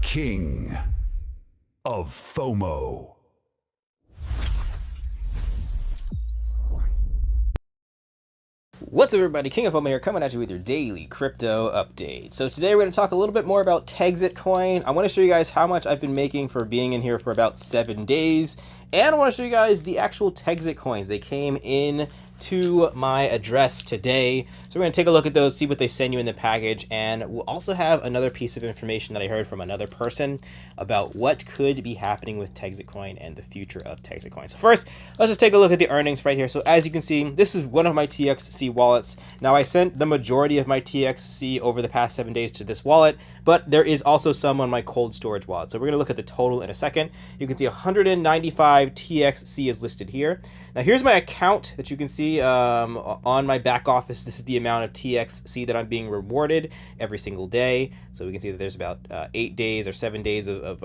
King of Fomo. What's up, everybody? King of Fomo here, coming at you with your daily crypto update. So today we're going to talk a little bit more about Texitcoin. I want to show you guys how much I've been making for being in here for about 7 days. And I want to show you guys the actual Texitcoins. They came in to my address today. So we're going to take a look at those, see what they send you in the package, and we'll also have another piece of information that I heard from another person about what could be happening with Texitcoin and the future of Texitcoin. So first, let's just take a look at the earnings right here. So as you can see, this is one of my TXC wallets. Now I sent the majority of my TXC over the past 7 days to this wallet, but there is also some on my cold storage wallet. So we're going to look at the total in a second. You can see 195 TXC is listed here. Now here's my account that you can see on my back office. This is the amount of TXC that I'm being rewarded every single day. So we can see that there's about 8 days or 7 days of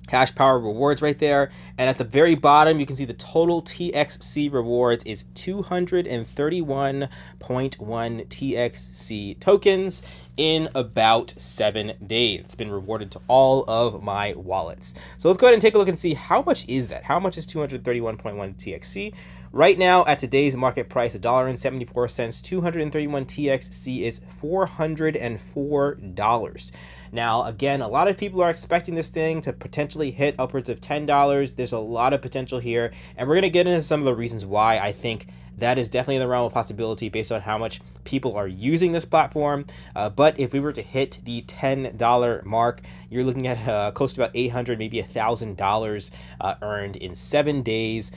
cash power rewards right there. And at the very bottom, you can see the total TXC rewards is 231.1 TXC tokens in about 7 days. It's been rewarded to all of my wallets. So let's go ahead and take a look and see how much is that? How much is 231.1 TXC? Right now, at today's market price, $1.74, 231 TXC is $404. Now, again, a lot of people are expecting this thing to potentially hit upwards of $10. There's a lot of potential here, and we're going to get into some of the reasons why I think that is definitely in the realm of possibility based on how much people are using this platform. But if we were to hit the $10 mark, you're looking at close to about $800, maybe $1,000 earned in 7 days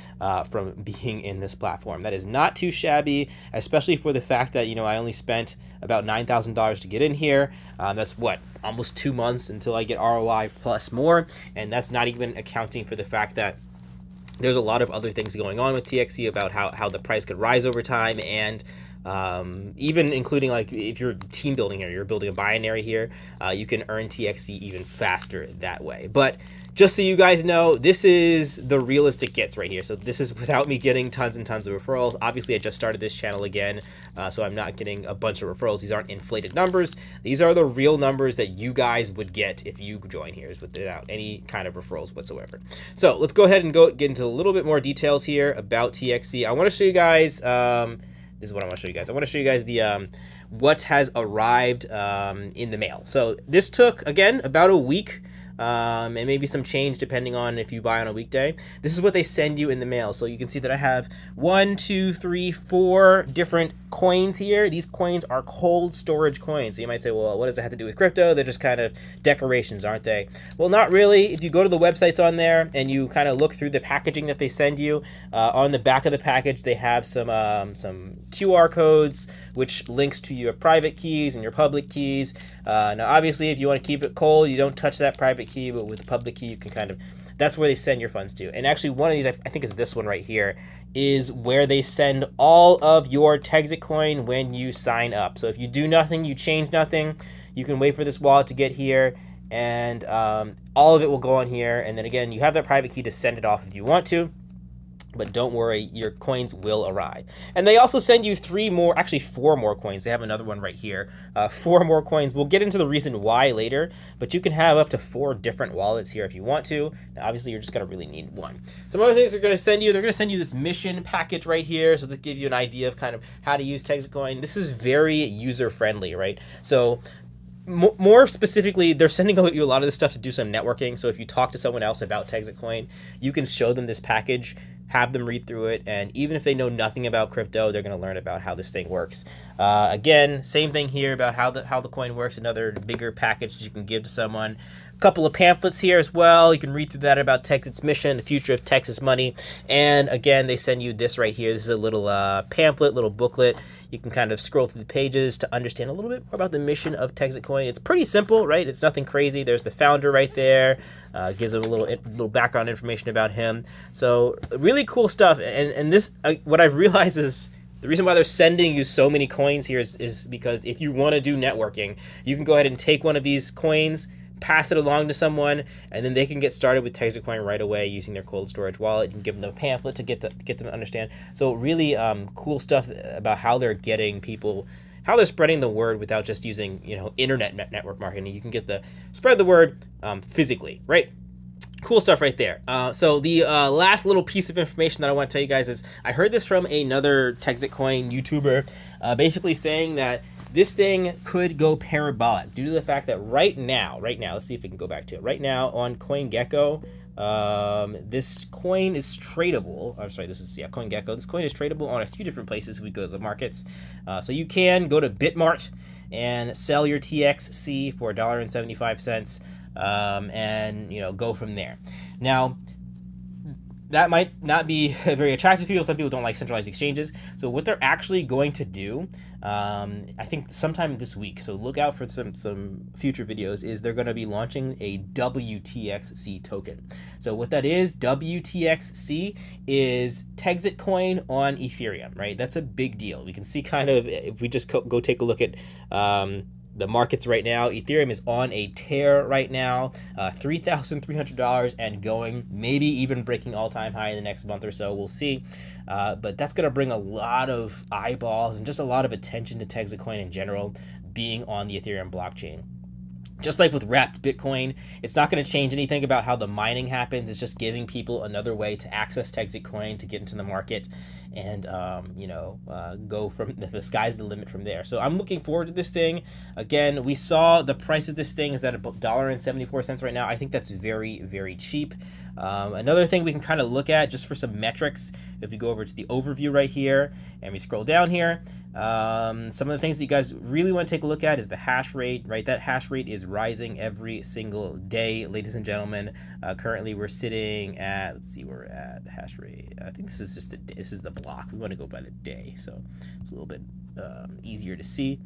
from being in this platform. That is not too shabby, especially for the fact that, I only spent about $9,000 to get in here. That's what, almost 2 months until I get ROI plus more. And that's not even accounting for the fact that there's a lot of other things going on with TXC about how the price could rise over time, and even including like if you're team building here, you're building a binary here, you can earn TXC even faster that way. But just so you guys know, this is the realest it gets right here. So this is without me getting tons and tons of referrals. Obviously, I just started this channel again, so I'm not getting a bunch of referrals. These aren't inflated numbers. These are the real numbers that you guys would get if you join here without any kind of referrals whatsoever. So let's go ahead and get into a little bit more details here about TXC. I want to show you guys, this is what I want to show you guys. I want to show you guys the what has arrived in the mail. So this took, again, about a week. And maybe some change depending on if you buy on a weekday. This is what they send you in the mail. So you can see that I have 1, 2, 3, 4 different coins here. These coins are cold storage coins. So you might say, well, what does that have to do with crypto? They're just kind of decorations, aren't they? Well, not really. If you go to the websites on there and you kind of look through the packaging that they send you, on the back of the package, they have some QR codes, which links to your private keys and your public keys. Now, obviously, if you want to keep it cold, you don't touch that private key, but with the public key, you can kind of, that's where they send your funds to. And actually, one of these, I think is this one right here, is where they send all of your Texitcoin when you sign up. So if you do nothing, you change nothing, you can wait for this wallet to get here, and all of it will go on here. And then again, you have that private key to send it off if you want to. But don't worry, your coins will arrive. And they also send you 4 more coins. They have another one right here. 4 more coins. We'll get into the reason why later, but you can have up to 4 different wallets here if you want to. Now, obviously, you're just going to really need one. Some other things they're going to send you, this mission package right here. So this gives you an idea of kind of how to use Texitcoin. This is very user-friendly, right? So more specifically, they're sending you a lot of this stuff to do some networking. So if you talk to someone else about Texitcoin, you can show them this package, have them read through it, and even if they know nothing about crypto, they're going to learn about how this thing works. Again, same thing here about how the coin works. Another bigger package that you can give to someone. A couple of pamphlets here as well. You can read through that about Texit's mission, the future of Texas money. And again, they send you this right here. This is a little pamphlet, little booklet. You can kind of scroll through the pages to understand a little bit more about the mission of Texitcoin. It's pretty simple, right? It's nothing crazy. There's the founder right there. Gives them a little background information about him. So really cool stuff. And this, what I've realized is the reason why they're sending you so many coins here is because if you want to do networking, you can go ahead and take one of these coins, pass it along to someone, and then they can get started with Texitcoin right away using their cold storage wallet. You can give them a pamphlet to get them to understand. So really cool stuff about how they're getting people, how they're spreading the word without just using, internet network marketing. You can get the spread the word physically, right? Cool stuff right there. So the last little piece of information that I want to tell you guys is I heard this from another Texitcoin YouTuber, basically saying that this thing could go parabolic due to the fact that right now, let's see if we can go back to it. Right now on CoinGecko, this coin is tradable. I'm sorry, this is CoinGecko. This coin is tradable on a few different places if we go to the markets. So you can go to Bitmart and sell your TXC for $1.75, and go from there. Now, that might not be very attractive to people. Some people don't like centralized exchanges. So what they're actually going to do, I think sometime this week, so look out for some future videos, is they're going to be launching a WTXC token. So what that is, WTXC is Texitcoin on Ethereum, right? That's a big deal. We can see kind of, if we just go take a look at the markets right now, Ethereum is on a tear right now, $3,300 and going, maybe even breaking all-time high in the next month or so. We'll see. But that's going to bring a lot of eyeballs and just a lot of attention to Texitcoin in general being on the Ethereum blockchain. Just like with wrapped Bitcoin, it's not going to change anything about how the mining happens. It's just giving people another way to access Texitcoin to get into the market and, go from the sky's the limit from there. So I'm looking forward to this thing. Again, we saw the price of this thing is at $1.74 right now. I think that's very, very cheap. Another thing we can kind of look at just for some metrics, if we go over to the overview right here and we scroll down here, some of the things that you guys really want to take a look at is the hash rate, right? That hash rate is rising every single day, ladies and gentlemen. Currently we're sitting at, let's see where we're at, hash rate. I think this is just this is the block. We want to go by the day, so it's a little bit easier to see.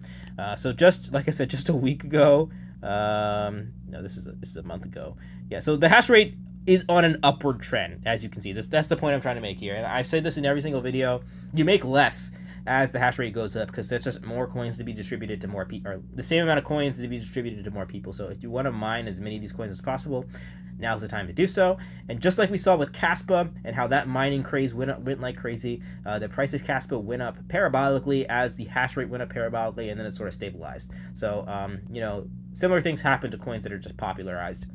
So just like I said, just a week ago, no, this is a month ago. Yeah, so the hash rate is on an upward trend, as you can see. That's the point I'm trying to make here. And I say this in every single video. You make less as the hash rate goes up because there's just more coins to be distributed to more people, or the same amount of coins to be distributed to more people. So if you want to mine as many of these coins as possible, now's the time to do so. And just like we saw with Caspa and how that mining craze went like crazy, the price of Caspa went up parabolically as the hash rate went up parabolically, and then it sort of stabilized. So similar things happen to coins that are just popularized.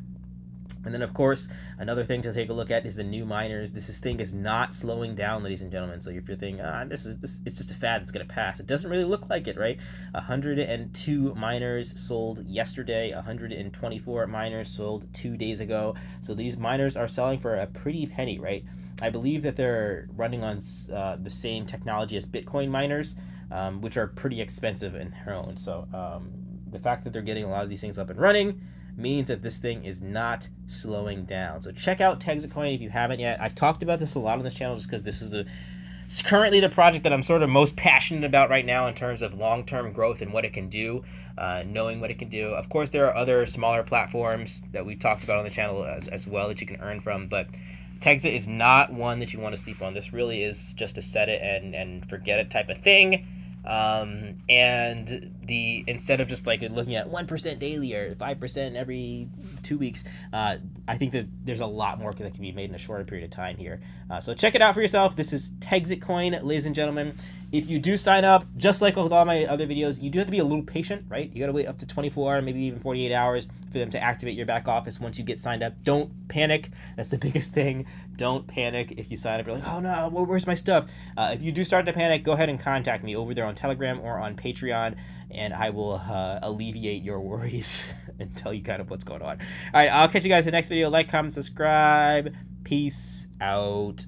And then, of course, another thing to take a look at is the new miners. This thing is not slowing down, ladies and gentlemen. So if you're thinking, this it's just a fad, it's going to pass. It doesn't really look like it, right? 102 miners sold yesterday. 124 miners sold 2 days ago. So these miners are selling for a pretty penny, right? I believe that they're running on the same technology as Bitcoin miners, which are pretty expensive in their own. So the fact that they're getting a lot of these things up and running means that this thing is not slowing down. So check out Texitcoin if you haven't yet. I've talked about this a lot on this channel just because this is it's currently the project that I'm sort of most passionate about right now in terms of long-term growth and what it can do, knowing what it can do. Of course, there are other smaller platforms that we talked about on the channel as well that you can earn from, but Texit is not one that you want to sleep on. This really is just a set it and forget it type of thing. And instead of just like looking at 1% daily or 5% every 2 weeks, I think that there's a lot more that can be made in a shorter period of time here. So check it out for yourself. This is Texitcoin, ladies and gentlemen. If you do sign up, just like with all my other videos, you do have to be a little patient, right? You got to wait up to 24, maybe even 48 hours for them to activate your back office once you get signed up. Don't panic. That's the biggest thing. Don't panic if you sign up. You're like, oh no, where's my stuff? If you do start to panic, go ahead and contact me over there on Telegram or on Patreon, and I will alleviate your worries and tell you kind of what's going on. All right, I'll catch you guys in the next video. Like, comment, subscribe. Peace out.